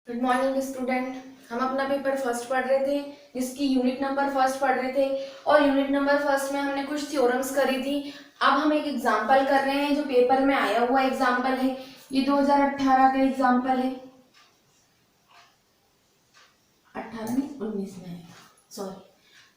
Good morning student. हम अपना paper first पढ़ रहे थे, जिसकी यूनिट नंबर फर्स्ट पढ़ रहे थे और यूनिट नंबर फर्स्ट में हमने कुछ थ्योरम्स करी थी। अब हम एक एग्जांपल कर रहे हैं जो पेपर में आया हुआ एग्जांपल है। ये 2018 का एग्जांपल है, 18 नहीं 19 में आया, सॉरी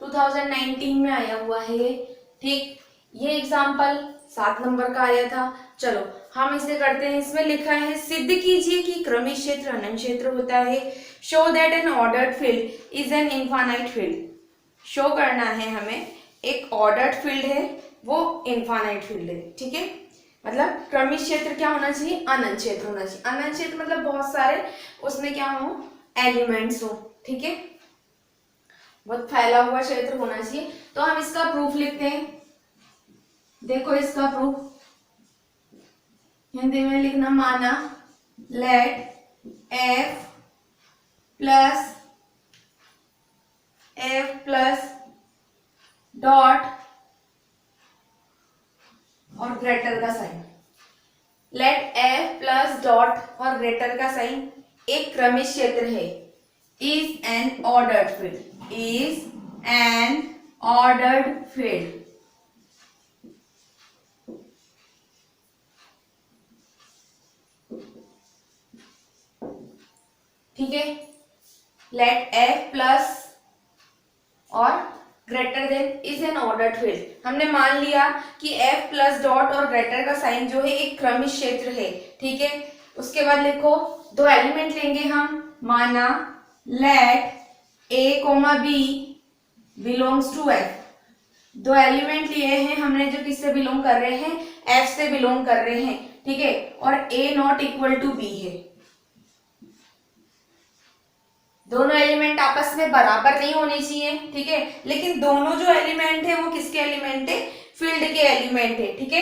2019 में आया हुआ है ये। ठीक, ये एग्जांपल 7 नंबर का आया था। चलो हम इसे करते हैं। इसमें लिखा है सिद्ध कीजिए कि क्रमिक क्षेत्र अनंत क्षेत्र होता है। Show that N ordered field is an infinite field. Show करना है हमें, एक ऑर्डर्ड फील्ड है वो इनफाइनाइट फील्ड है। ठीक है, मतलब क्रमिक क्षेत्र क्या होना चाहिए, अनंत क्षेत्र होना चाहिए। अनंत क्षेत्र मतलब बहुत सारे उसमें क्या हो, एलिमेंट्स हो। ठीक है, बहुत फैला हुआ क्षेत्र होना चाहिए। तो हम इसका प्रूफ लिखते हैं। देखो इसका प्रूफ हिंदी में लिखना, माना लेट एफ प्लस डॉट और ग्रेटर का sign. Let F plus dot और ग्रेटर का साइन एक क्रमिक क्षेत्र है। Is an ordered field, is an ordered field. ठीक है, लेट एफ प्लस और greater than is an ordered field. हमने मान लिया कि एफ प्लस डॉट और ग्रेटर का साइन जो है एक क्रमिक क्षेत्र है। ठीक है, उसके बाद लिखो दो एलिमेंट लेंगे हम, माना let A comma B belongs to F. दो एलिमेंट लिए हैं हमने जो किससे बिलोंग कर रहे हैं, एफ से बिलोंग कर रहे हैं। ठीक है, और ए नॉट इक्वल टू बी है। दोनों एलिमेंट आपस में बराबर नहीं होने चाहिए। ठीक है, लेकिन दोनों जो एलिमेंट है वो किसके एलिमेंट है, फील्ड के एलिमेंट है। ठीक है,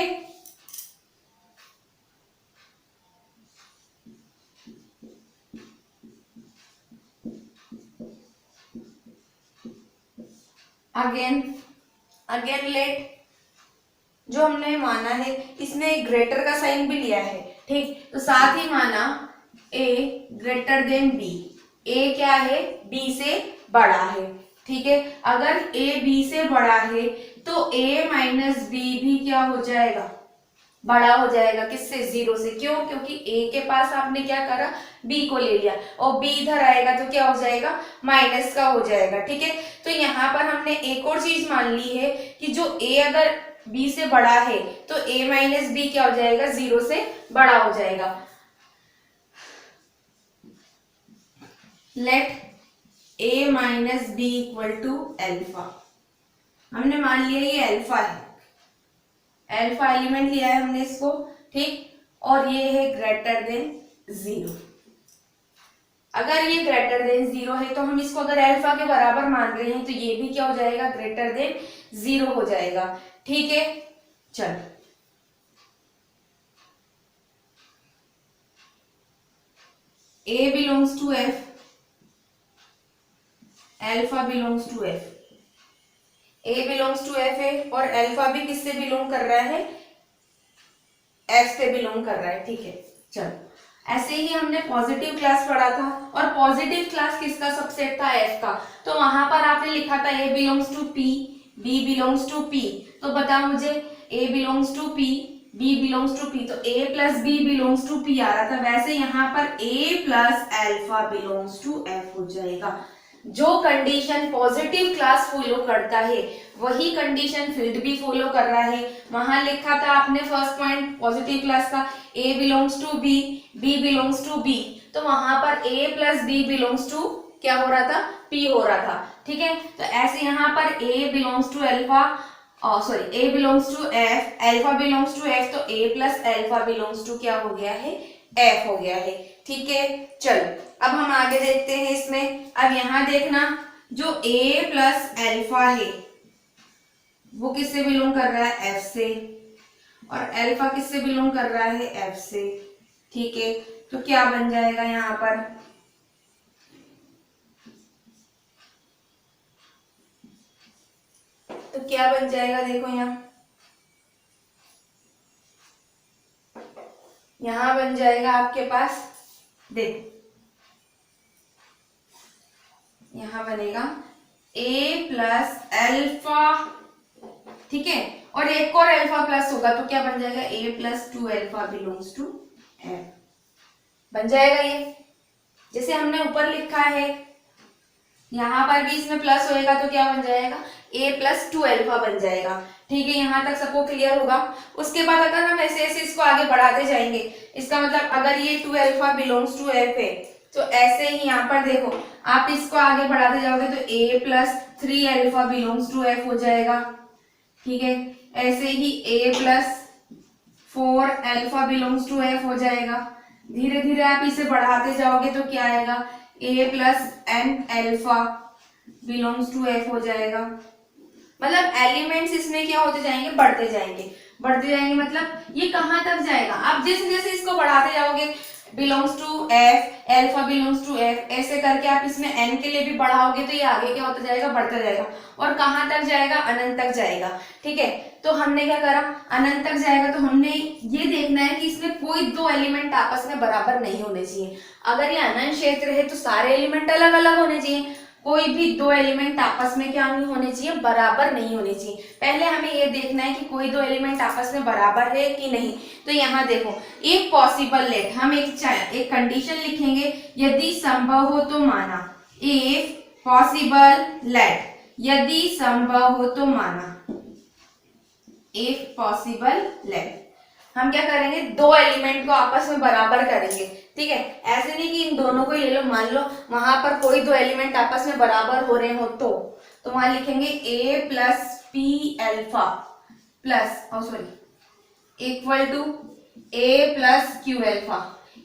अगेन अगेन लेट जो हमने माना है इसमें ग्रेटर का साइन भी लिया है। ठीक, तो साथ ही माना ए ग्रेटर देन बी। ए क्या है, बी से बड़ा है। ठीक है, अगर ए बी से बड़ा है तो ए माइनस बी भी क्या हो जाएगा, बड़ा हो जाएगा। किससे, जीरो से। क्यों, क्योंकि ए के पास आपने क्या करा, बी को ले लिया और बी इधर आएगा तो क्या हो जाएगा, माइनस का हो जाएगा। ठीक है, तो यहाँ पर हमने एक और चीज मान ली है कि जो ए अगर बी से बड़ा है तो ए माइनस बी क्या हो जाएगा, जीरो से बड़ा हो जाएगा। Let A minus B equal to alpha. हमने मान लिया ये एल्फा है, एल्फा एलिमेंट लिया है हमने इसको। ठीक, और ये है ग्रेटर देन जीरो। अगर ये ग्रेटर देन जीरो है तो हम इसको अगर अल्फा के बराबर मान रहे हैं तो ये भी क्या हो जाएगा, ग्रेटर देन जीरो हो जाएगा। ठीक है, चल A belongs to F, alpha belongs to F. A belongs to F है और अल्फा भी किससे बिलोंग कर रहा है, एफ से बिलोंग कर रहा है। ठीक है, चलो ऐसे ही हमने पॉजिटिव क्लास पढ़ा था और पॉजिटिव क्लास किसका सबसेट था, एफ का। तो वहां पर आपने लिखा था A belongs to P, B belongs to P. तो बताओ मुझे, A belongs to P, B belongs to P, तो A plus B belongs to P आ रहा था। वैसे यहाँ पर A plus alpha belongs to F हो जाएगा। जो कंडीशन पॉजिटिव क्लास फॉलो करता है वही कंडीशन फील्ड भी फॉलो कर रहा है। वहां लिखा था आपने फर्स्ट पॉइंट पॉजिटिव क्लास का, A belongs to B, B belongs to B. तो वहां पर A plus B belongs to क्या हो रहा था, पी हो रहा था। ठीक है, तो ऐसे यहाँ पर A belongs to alpha, sorry A belongs to F, alpha belongs to F, तो A plus alpha belongs to क्या हो गया है, एफ हो गया है। ठीक है, चलो अब हम आगे देखते हैं इसमें। अब यहां देखना, जो a प्लस एल्फा है वो किससे बिलोंग कर रहा है, एफ से, और एल्फा किससे बिलोंग कर रहा है, एफ से। ठीक है, तो क्या बन जाएगा यहाँ पर, तो क्या बन जाएगा, देखो यहाँ बन जाएगा आपके पास, देखो यहाँ बनेगा a प्लस एल्फा, ठीक है, और एक और अल्फा प्लस होगा तो क्या बन जाएगा, a plus 2 alpha belongs to f बन जाएगा। ये जैसे हमने ऊपर लिखा है, यहाँ पर भी इसमें प्लस होएगा तो क्या बन जाएगा, a प्लस 2 अल्फा बन जाएगा। ठीक है, यहाँ तक सबको क्लियर होगा। उसके बाद अगर हम ऐसे ऐसे इसको आगे बढ़ाते जाएंगे, इसका मतलब अगर ये 2 अल्फा बिलोंग्स टू f है तो ऐसे ही यहाँ पर देखो आप इसको आगे बढ़ाते जाओगे तो a plus 3 alpha belongs to f हो जाएगा। ठीक है, ऐसे ही a plus 4 alpha belongs to f हो जाएगा। धीरे धीरे आप इसे बढ़ाते जाओगे तो क्या आएगा, a plus n alpha belongs to f हो जाएगा। मतलब एलिमेंट्स इसमें क्या होते जाएंगे, बढ़ते जाएंगे, बढ़ते जाएंगे। मतलब ये कहाँ तक जाएगा, आप जैसे जैसे इसको बढ़ाते जाओगे, belongs to f, alpha belongs to f, ऐसे करके आप इसमें n के लिए भी बढ़ाओगे तो ये आगे क्या होता जाएगा, बढ़ता जाएगा। और कहाँ तक जाएगा, अनंत तक जाएगा। ठीक है, तो हमने क्या करा, अनंत तक जाएगा तो हमने ये देखना है कि इसमें कोई दो एलिमेंट आपस में बराबर नहीं होने चाहिए। अगर ये अनंत क्षेत्र है तो सारे एलिमेंट अलग अलग होने चाहिए, कोई भी दो एलिमेंट आपस में क्या नहीं होने चाहिए, बराबर नहीं होने चाहिए। पहले हमें ये देखना है कि कोई दो एलिमेंट आपस में बराबर है कि नहीं। तो यहाँ देखो, एक पॉसिबल लेट, हम एक कंडीशन लिखेंगे, यदि संभव हो तो माना, इफ पॉसिबल लेट, यदि संभव हो तो माना, इफ पॉसिबल लेट, हम क्या करेंगे, दो एलिमेंट को आपस में बराबर करेंगे। ठीक है, ऐसे नहीं कि इन दोनों को ही ले लो, मान लो वहां पर कोई दो एलिमेंट आपस में बराबर हो रहे हो तो वहां लिखेंगे a plus P alpha plus equal to a plus Q alpha.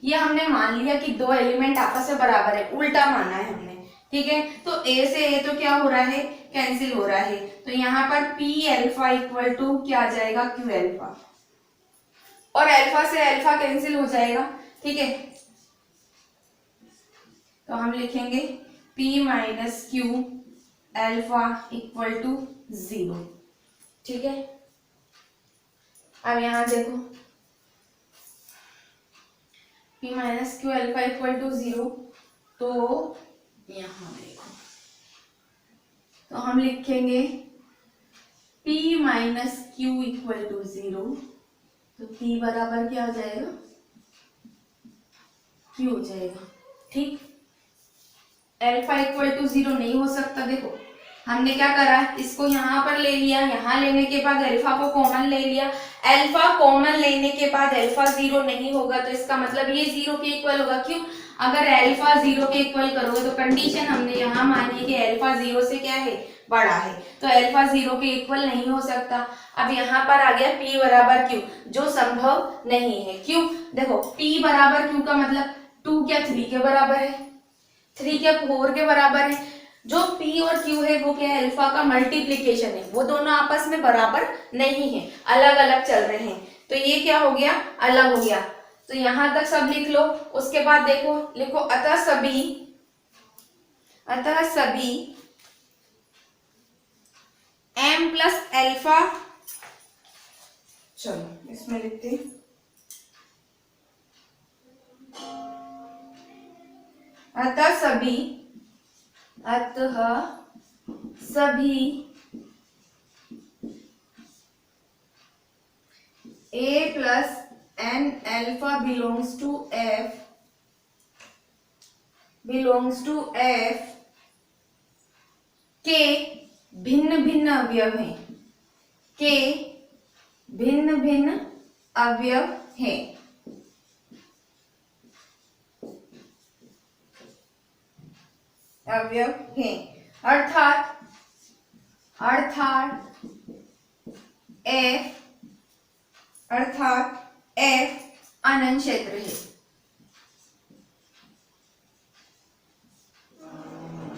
ये हमने मान लिया कि दो एलिमेंट आपस में बराबर है, उल्टा माना है हमने। ठीक है, तो a से a तो क्या हो रहा है, कैंसिल हो रहा है, तो यहाँ पर p अल्फा इक्वल टू क्या आ जाएगा, q अल्फा, और अल्फा से अल्फा कैंसिल हो जाएगा। ठीक है, तो हम लिखेंगे p minus Q alpha equal to 0। ठीक है, अब यहां देखो p minus Q alpha equal to 0, तो यहां देखो, तो हम लिखेंगे p minus Q equal to 0, तो p बराबर क्या हो जाएगा, q हो जाएगा। ठीक, अल्फा इक्वल टू 0 नहीं हो सकता। देखो हमने क्या करा, इसको यहाँ पर ले लिया, यहाँ लेने के बाद अल्फा को कॉमन ले लिया, अल्फा कॉमन लेने के बाद अल्फा 0 नहीं होगा तो इसका मतलब ये 0 के इक्वल होगा। क्यों, अगर अल्फा 0 के इक्वल करोगे तो कंडीशन हमने यहाँ मानी कि अल्फा 0 से क्या है, बड़ा है, तो अल्फा 0 के इक्वल नहीं हो सकता। अब यहाँ पर आ गया p बराबर q, जो संभव नहीं है। क्यों, देखो p बराबर q का मतलब 2 क्या 3 के बराबर है, 3 क्या 4 के बराबर है। जो p और q है वो क्या है, अल्फा का मल्टीप्लीकेशन है, वो दोनों आपस में बराबर नहीं है, अलग अलग चल रहे हैं, तो ये क्या हो गया, अलग हो गया। तो यहां तक सब लिख लो। उसके बाद देखो, लिखो अतः सभी m प्लस अल्फा, चलो इसमें लिखते हैं, अतः सभी a plus n alpha belongs to f के भिन्न भिन्न अवयव हैं, के भिन्न भिन्न अवयव हैं। अर्थात f अनंत क्षेत्र है,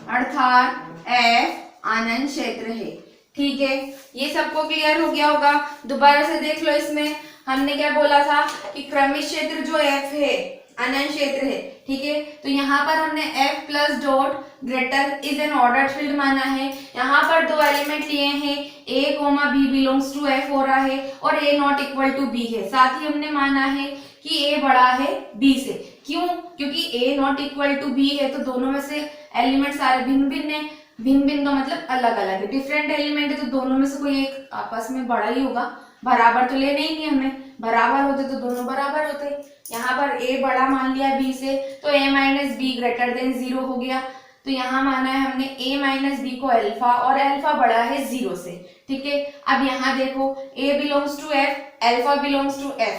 अर्थात f अनंत क्षेत्र है। ठीक है, ये सबको क्लियर हो गया होगा। दोबारा से देख लो, इसमें हमने क्या बोला था कि क्रमिक क्षेत्र जो f है अनंत क्षेत्र है। ठीक है, तो यहाँ पर हमने f plus dot greater is an ordered field माना है। यहाँ पर दो एलिमेंट लिए हैं, a, b belongs to f हो रहा है और a not equal to b है। साथ ही हमने माना है कि ए बड़ा है बी से। क्यों? क्योंकि ए नॉट इक्वल टू बी है, तो दोनों में से एलिमेंट सारे भिन्न भिन्न है। भिन्न भिन्न का मतलब अलग अलग है, डिफरेंट एलिमेंट है, तो दोनों में से कोई एक आपस में बड़ा ही होगा। बराबर तो लेने ही नहीं हमें, बराबर होते तो दोनों बराबर होते। यहाँ पर ए बड़ा मान लिया बी से, तो ए माइनस बी ग्रेटर देन 0 हो गया। तो यहाँ माना है हमने a माइनस बी को अल्फा, और अल्फा बड़ा है 0 से। ठीक है, अब यहाँ देखो a belongs to f, alpha belongs to f,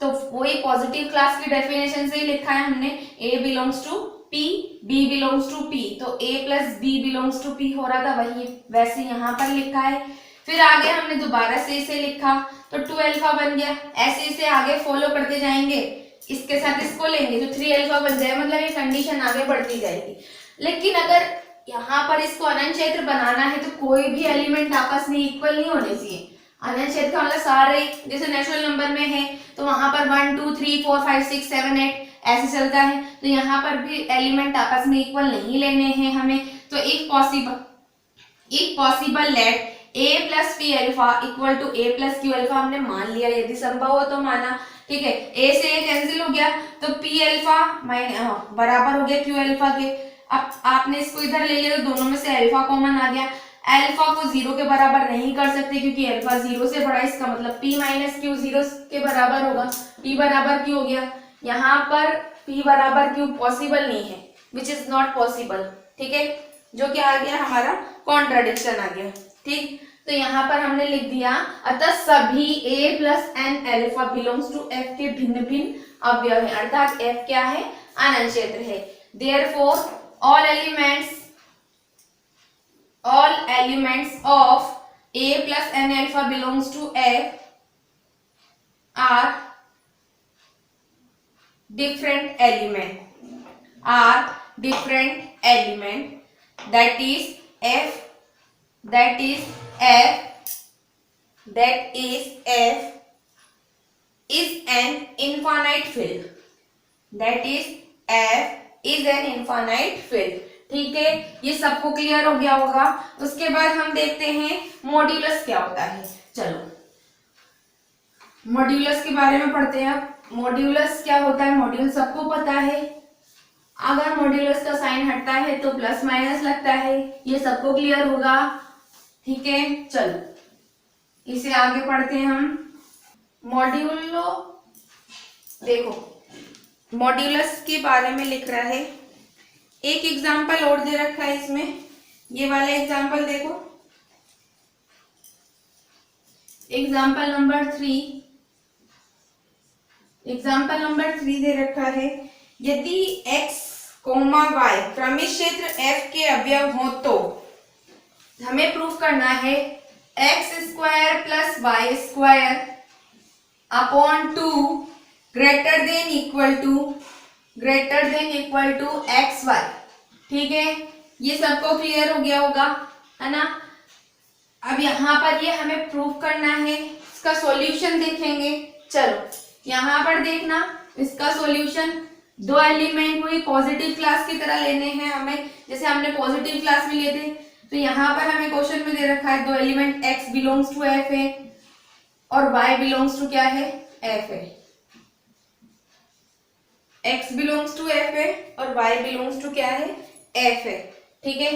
तो वही पॉजिटिव क्लास की डेफिनेशन से ही लिखा है हमने, a belongs to p, b belongs to p, तो a plus b belongs to p हो रहा था, वही वैसे यहाँ पर लिखा है। फिर आगे हमने दोबारा से इसे लिखा, तो 2 अल्फा बन गया। ऐसे इसे आगे फॉलो करते जाएंगे, इसके साथ इसको लेंगे तो 3 अल्फा बन जाए, मतलब ये कंडीशन आगे बढ़ती जाएगी। लेकिन अगर यहाँ पर इसको अनंत क्षेत्र बनाना है तो कोई भी एलिमेंट आपस में इक्वल नहीं होने चाहिए। अनंत क्षेत्र का मतलब सारे, जैसे नेचुरल नंबर में है तो वहां पर 1 2 3 4 5 6 7 8 ऐसे चलता है, तो यहाँ पर भी एलिमेंट आपस में इक्वल नहीं लेने हैं हमें। तो एक possible let a plus P alpha equal to a plus Q alpha हमने मान लिया, यदि संभव हो तो माना। ठीक है, a से a कैंसिल हो गया, तो p अल्फा बराबर हो गया q अल्फा के। अब आपने इसको इधर ले लिया तो दोनों में से अल्फा कॉमन आ गया। अल्फा को 0 के बराबर नहीं कर सकते क्योंकि अल्फा 0 से बड़ा, इसका मतलब p माइनस क्यू 0 के बराबर होगा। p बराबर q हो गया, यहाँ पर p बराबर q पॉसिबल नहीं है, विच इज नॉट पॉसिबल। ठीक है, जो क्या आ गया हमारा कॉन्ट्राडिक्शन आ गया। ठीक, तो यहाँ पर हमने लिख दिया, अतः सभी a plus N alpha belongs to f के भिन्न भिन्न अवयव है, अर्थात f क्या है? अनंत क्षेत्र है। Therefore all elements of a plus n alpha belongs to f are different element, that is f is an infinite field, that is f is an infinite field। ठीक है, ये सबको क्लियर हो गया होगा। उसके बाद हम देखते हैं मॉड्यूलस क्या होता है। चलो मॉड्यूलस के बारे में पढ़ते हैं। अब मॉड्यूलस क्या होता है, मॉड्यूल सबको पता है। अगर मॉड्यूलस का साइन हटता है तो प्लस माइनस लगता है, ये सबको क्लियर होगा। ठीक है, चलो इसे आगे पढ़ते हैं हम। मॉड्यूलो देखो मॉड्यूलस के बारे में लिख रहा है, एक एग्जाम्पल और दे रखा है इसमें, ये वाला एग्जाम्पल देखो, एग्जाम्पल नंबर 3 दे रखा है। यदि x, y क्रमिक क्षेत्र f के अवयव हो तो हमें प्रूफ करना है x square plus Y square upon 2 greater than equal to X Y. ठीक है, ये सबको क्लियर हो गया होगा, है ना। अब यहाँ पर ये हमें प्रूफ करना है, इसका सॉल्यूशन देखेंगे। चलो यहाँ पर देखना, इसका सॉल्यूशन, दो एलिमेंट वही पॉजिटिव क्लास की तरह लेने हैं हमें, जैसे हमने पॉजिटिव क्लास में लिए थे। तो यहाँ पर हमें क्वेश्चन में दे रखा है दो element x belongs to f है और y बिलोंग्स टू क्या है, f है। x बिलोंग्स टू f है और y बिलोंग्स टू क्या है, f है। ठीक है,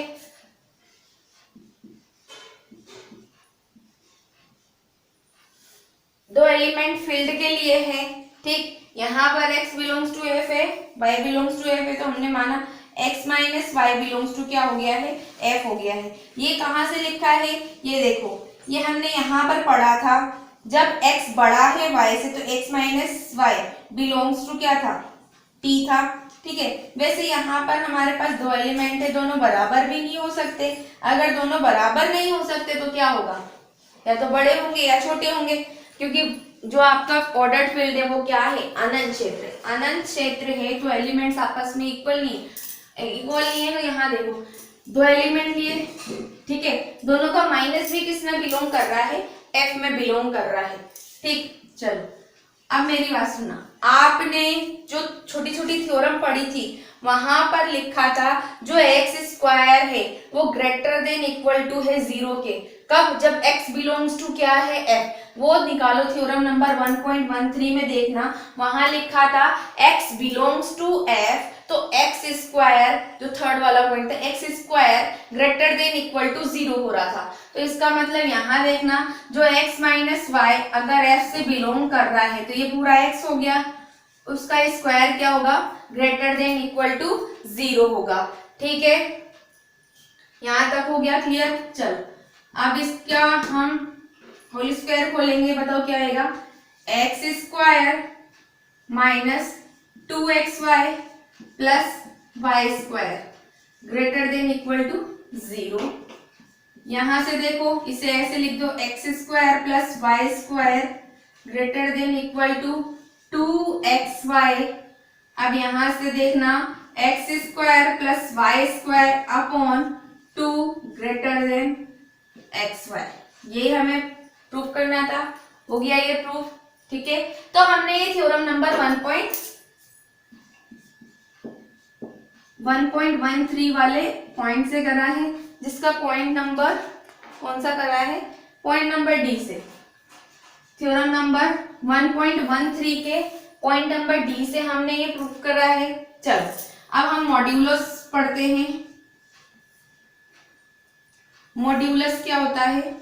दो एलिमेंट फील्ड के लिए है। ठीक, यहाँ पर x बिलोंग्स टू f है, y बिलोंग्स टू f है, तो हमने माना x minus Y belongs to क्या हो गया है, f हो गया है। ये कहाँ से लिखा है, ये देखो, ये हमने यहाँ पर पढ़ा था, जब x बड़ा है y से तो x minus Y belongs to क्या था, t था। ठीक है, वैसे यहाँ पर हमारे पास दो एलिमेंट है, दोनों बराबर भी नहीं हो सकते। अगर दोनों बराबर नहीं हो सकते तो क्या होगा, या तो बड़े होंगे या छोटे होंगे, क्योंकि जो आपका ऑर्डर्ड फील्ड है वो क्या है, अनंत क्षेत्र। अनंत क्षेत्र है तो एलिमेंट्स आपस में इक्वल नहीं है। तो यहाँ देखो दो एलिमेंट लिए, ठीक है, दोनों का माइनस भी किस में बिलोंग कर रहा है, f में बिलोंग कर रहा है। ठीक, चलो अब मेरी बात सुना, आपने जो छोटी छोटी थ्योरम पढ़ी थी वहां पर लिखा था जो एक्स स्क्वायर है वो ग्रेटर देन इक्वल टू है 0 के। कब? जब x बिलोंग्स टू क्या है f। वो निकालो थ्योरम नंबर 1.13 में देखना, वहां लिखा था x बिलोंग्स टू f, तो x स्क्वायर जो थर्ड वाला पॉइंट था x square greater than equal to 0 हो रहा था। तो इसका मतलब यहाँ देखना जो x माइनस वाई अगर f से बिलोंग कर रहा है तो ये पूरा x हो गया, उसका स्क्वायर क्या होगा? ग्रेटर देन इक्वल टू 0 होगा। ठीक है, यहां तक हो गया क्लियर। चलो अब इसका हम होल स्क्वायर खोलेंगे, बताओ क्या आएगा? X square minus 2xy plus Y square greater than equal to 0। यहां से देखो इसे ऐसे लिख दो, X square plus Y square greater than equal to 2xy। अब यहां से देखना X square plus Y square upon 2 greater than X Y. ये हमें प्रूफ करना था, हो गया ये प्रूफ। ठीक है, तो हमने ये थ्योरम नंबर 1.13 वाले पॉइंट से करा है, जिसका पॉइंट नंबर कौन सा करा है? पॉइंट नंबर डी से। थ्योरम नंबर 1.13 के पॉइंट नंबर डी से हमने ये प्रूफ करा है। चलो अब हम मॉड्यूलस पढ़ते हैं। मॉड्यूलस क्या होता है?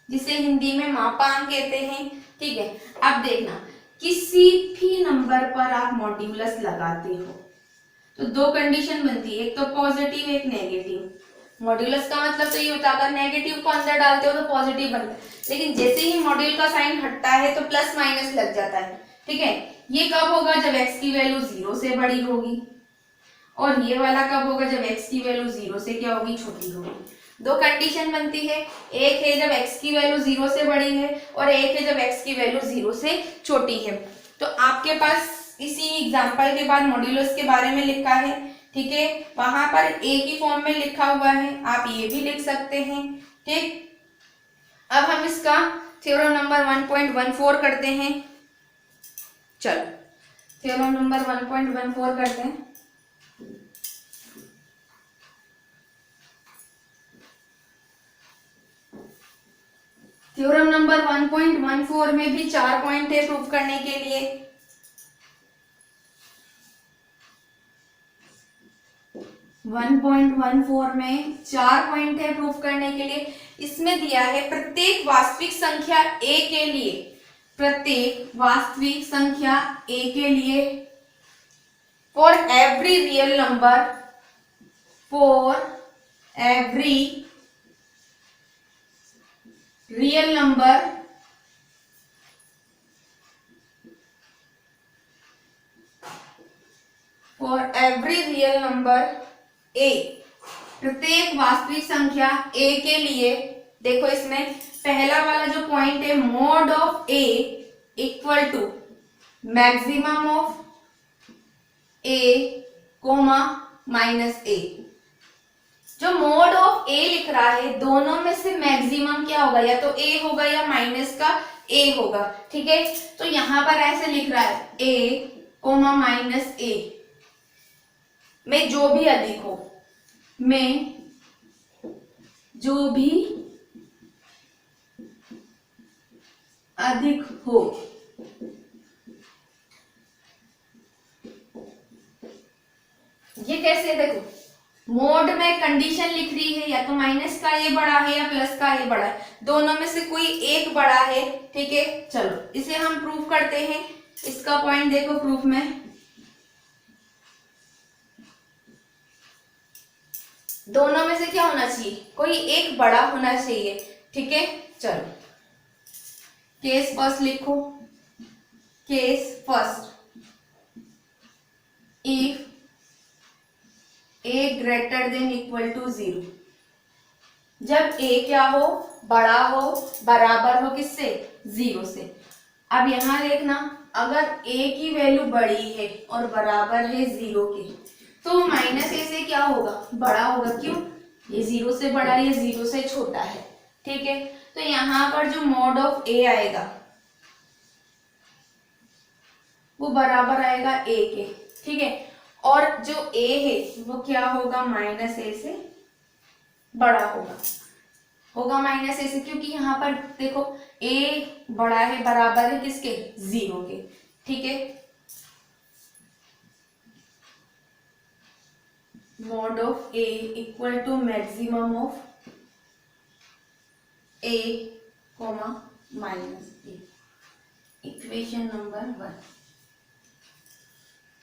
जिसे हिंदी में मापांक कहते हैं। ठीक है, अब देखना किसी भी नंबर पर आप मॉड्यूलस लगाते हो तो दो कंडीशन बनती है, एक तो पॉजिटिव एक नेगेटिव। मॉड्यूलस का मतलब तो ये होता है अगर नेगेटिव को अंदर डालते हो तो पॉजिटिव बनता है, लेकिन जैसे ही मॉड्यूल का साइन हटता है तो प्लस माइनस लग जाता है। ठीक है, ये कब होगा? जब x की वैल्यू 0 से बड़ी होगी, और ये वाला कब होगा? जब x की वैल्यू 0 से क्या होगी? छोटी होगी। दो कंडीशन बनती है, एक है जब x की वैल्यू 0 से बड़ी है और एक है जब x की वैल्यू 0 से छोटी है। तो आपके पास इसी एग्जांपल के बाद मॉड्यूलस के बारे में लिखा है। ठीक है, वहां पर a की फॉर्म में लिखा हुआ है, आप ये भी लिख सकते हैं। ठीक, अब हम इसका थ्योरम नंबर 1.14 करते हैं। चलो थ्योरम नंबर 1.14 करते हैं। थ्योरम नंबर 1.14 में भी 4 पॉइंट है प्रूफ करने के लिए। वन पॉइंट 1.14 में 4 पॉइंट है प्रूफ करने के लिए। इसमें दिया है प्रत्येक वास्तविक संख्या a के लिए, प्रत्येक वास्तविक संख्या a के लिए for every real number, for every real number for every real number a, प्रत्येक वास्तविक संख्या a के लिए। देखो इसमें पहला वाला जो पॉइंट है mod of a equal to maximum of a comma minus a। जो मोड ऑफ a लिख रहा है दोनों में से मैक्सिमम क्या होगा? या तो a होगा या माइनस का a होगा। ठीक है, तो यहां पर ऐसे लिख रहा है a कोमा माइनस a में जो भी अधिक हो, में जो भी अधिक हो। ये कैसे? देखो मोड में कंडीशन लिख रही है या तो माइनस का ये बड़ा है या प्लस का ये बड़ा है, दोनों में से कोई एक बड़ा है। ठीक है, चलो इसे हम प्रूफ करते हैं। इसका पॉइंट देखो प्रूफ में, दोनों में से क्या होना चाहिए? कोई एक बड़ा होना चाहिए। ठीक है, चलो केस फर्स्ट लिखो। Case first, if a greater than equal to 0, जब a क्या हो? बड़ा हो, बराबर हो किससे? 0 से। अब यहां देखना अगर a की वैल्यू बड़ी है और बराबर है 0 के, तो माइनस a से क्या होगा? बड़ा होगा। क्यों? ये 0 से बड़ा, ये 0 से छोटा है। ठीक है, तो यहां पर जो मॉड ऑफ a आएगा वो बराबर आएगा a के, ठीक है। और जो a है वो क्या होगा, माइनस a से बड़ा होगा माइनस a से, क्योंकि यहाँ पर देखो a बड़ा है, बराबर है किसके, 0 के, ठीक है। Mod of a equal to maximum of a comma minus a, equation number 1।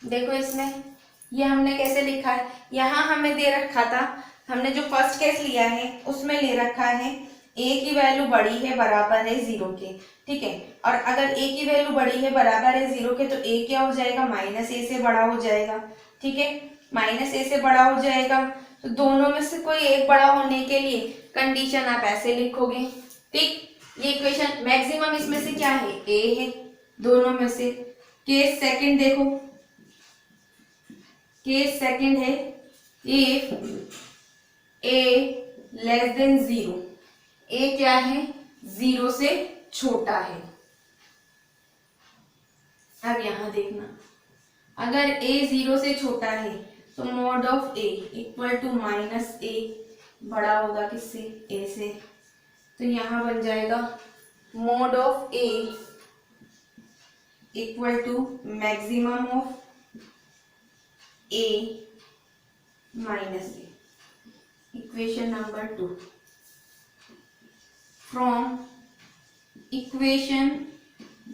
देखो इसमें ये हमने कैसे लिखा है, यहाँ हमें दे रखा था, हमने जो फर्स्ट केस लिया है उसमें ले रखा है a की वैल्यू बड़ी है, बराबर है 0 के, ठीक है। और अगर a की वैल्यू बड़ी है, बराबर है 0 के, तो a क्या हो जाएगा, माइनस a से बड़ा हो जाएगा, ठीक है। माइनस a से बड़ा हो जाएगा, तो दोनों में से कोई एक बड़ा होने के लिए कंडीशन आप ऐसे लिखोगे, ठीक। ये इक्वेशन मैक्सिमम इसमें से क्या है, a है दोनों में से। केस सेकंड देखो, केस सेकंड है if a less than 0, a क्या है, 0 से छोटा है। अब यहां देखना, अगर a 0 से छोटा है तो mod of a equal to minus a, बड़ा होगा किससे, a से, तो यहां बन जाएगा mod of a equal to maximum of a minus a, equation number 2। From equation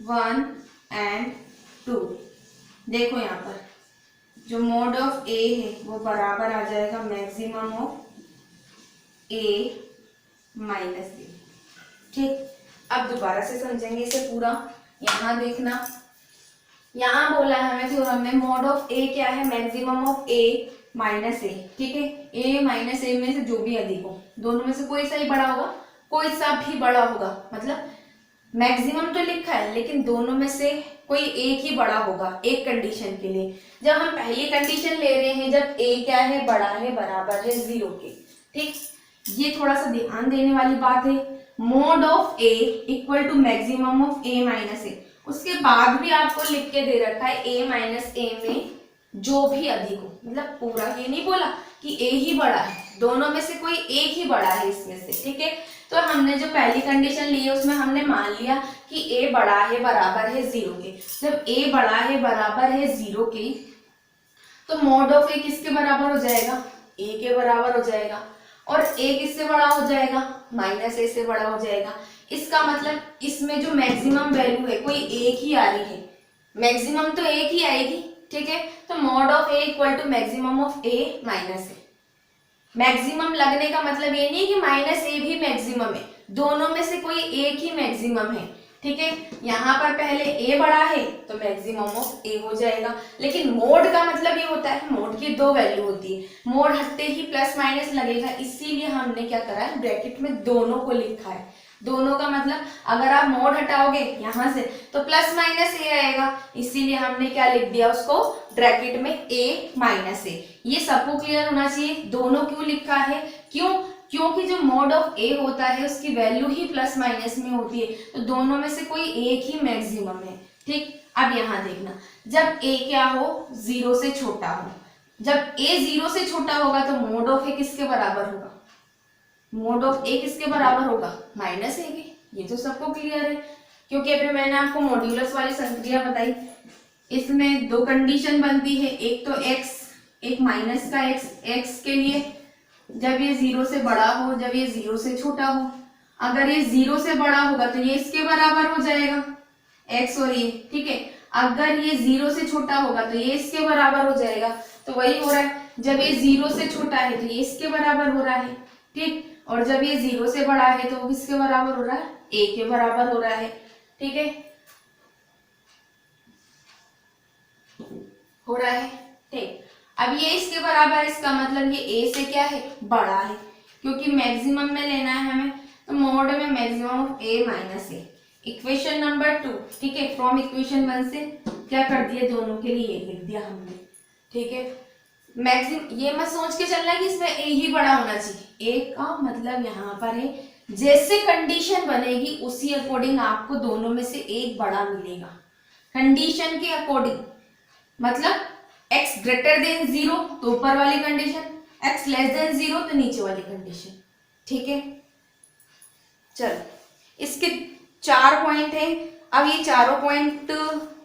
1 and 2 देखो यहाँ पर जो मॉड ऑफ a है वो बराबर आ जाएगा maximum of a minus a, ठीक। अब दोबारा से समझेंगे इसे पूरा। यहाँ देखना, यहाँ बोला है हमें थ्योरम में मॉड ऑफ a क्या है, maximum of a minus a, ठीक है। a माइनस a में से जो भी अधिक हो, दोनों में से कोई सा ही बड़ा होगा, कोई सा भी बड़ा होगा, मतलब मैक्सिमम तो लिखा है लेकिन दोनों में से कोई एक ही बड़ा होगा एक कंडीशन के लिए। जब हम पहली कंडीशन ले रहे हैं, जब a क्या है, बड़ा है, बराबर है 0 के, ठीक। ये थोड़ा सा ध्यान देने वाली बात है। Mod of a equal to maximum of a minus a, उसके बाद भी आपको लिख के दे रखा है a माइनस a में जो भी अधिक हो, मतलब पूरा ये नहीं बोला कि a ही बड़ा है, दोनों में से कोई एक ही बड़ा है इसमें से, ठीक है। तो हमने जो पहली कंडीशन ली है उसमें हमने मान लिया कि a बड़ा है, बराबर है 0 के। जब a बड़ा है, बराबर है 0 के, तो मॉड ऑफ a किसके बराबर हो जाएगा, a के बराबर हो जाएगा। और a किससे बड़ा हो जाएगा, माइनस a से बड़ा हो जाएगा। इसका मतलब इसमें जो मैक्सिमम वैल्यू है कोई एक ही आ रही है, मैक्सिमम तो एक ही आएगी, ठीक है। तो mod of a equal to maximum of a minus a। Maximum लगने का मतलब ये नहीं है कि माइनस a भी मैक्सिमम है, दोनों में से कोई एक ही मैक्सिमम है, ठीक है। यहाँ पर पहले a बड़ा है तो मैक्सिमम ऑफ a हो जाएगा। लेकिन मोड का मतलब ये होता है, मोड की दो वैल्यू होती है, मोड हटते ही प्लस माइनस लगेगा, इसीलिए हमने क्या करा है, ब्रैकेट में दोनों को लिखा है। दोनों का मतलब अगर आप मोड हटाओगे यहाँ से तो प्लस माइनस a आएगा, इसीलिए हमने क्या लिख दिया उसको, ब्रैकेट में a माइनस a। ये सबको क्लियर होना चाहिए दोनों क्यों लिखा है, क्यों, क्योंकि जो मॉड ऑफ a होता है उसकी वैल्यू ही प्लस माइनस में होती है, तो दोनों में से कोई एक ही मैक्सिमम है, ठीक। अब यहाँ देखना, जब a क्या हो, 0 से छोटा हो, जब a 0 से छोटा होगा तो मॉड ऑफ a किसके बराबर होगा, मॉड ऑफ a किसके बराबर होगा, माइनस a के। ये तो सबको क्लियर है, क्योंकि अभी मैंने आपको मॉड्यूलस वाली संक्रिया बताई, इसमें दो कंडीशन बनती है, एक तो x, एक माइनस का x के लिए जब ये 0 से बड़ा हो, जब ये 0 से छोटा हो। अगर ये 0 से बड़ा होगा तो ये इसके बराबर हो जाएगा x और ये, ठीक है। अगर ये 0 से छोटा होगा तो ये इसके बराबर हो जाएगा, तो वही हो रहा है, जब ये 0 से छोटा है तो ये इसके बराबर हो रहा है, ठीक। और जब ये 0 से बड़ा है तो वो किसके बराबर हो रहा है, a के बराबर हो रहा है, ठीक है, हो रहा है, ठीक। अब ये इसके बराबर, इसका मतलब ये a से क्या है, बड़ा है, क्योंकि मैक्सिमम में लेना है हमें, तो मोड में maximum of a minus a, equation number 2, ठीक है। फ्रॉम इक्वेशन 1 से क्या कर दिया, दोनों के लिए लिख दिया हमने, ठीक है। मैक्सिमम ये मत सोच के चलना कि इसमें a ही बड़ा होना चाहिए, a का मतलब यहाँ पर है जैसे कंडीशन बनेगी उसी अकॉर्डिंग आपको दोनों में से एक बड़ा मिलेगा। कंडीशन के अकॉर्डिंग, मतलब x ग्रेटर देन 0 तो ऊपर वाली कंडीशन, x लेस देन 0 तो नीचे वाली कंडीशन। ठीक है, चलो इसके 4 पॉइंट हैं। अब ये चारों पॉइंट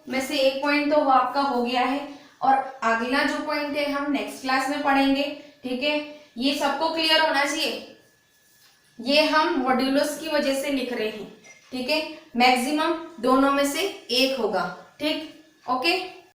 में से एक पॉइंट तो आपका हो गया है, और अगला जो पॉइंट है हम नेक्स्ट क्लास में पढ़ेंगे। ठीक है, ये सबको क्लियर होना चाहिए। ये हम मॉड्यूलस की वजह से लिख रहे हैं। ठीक है, मैक्सिमम दोनों में से एक होगा। ठीक, ओके।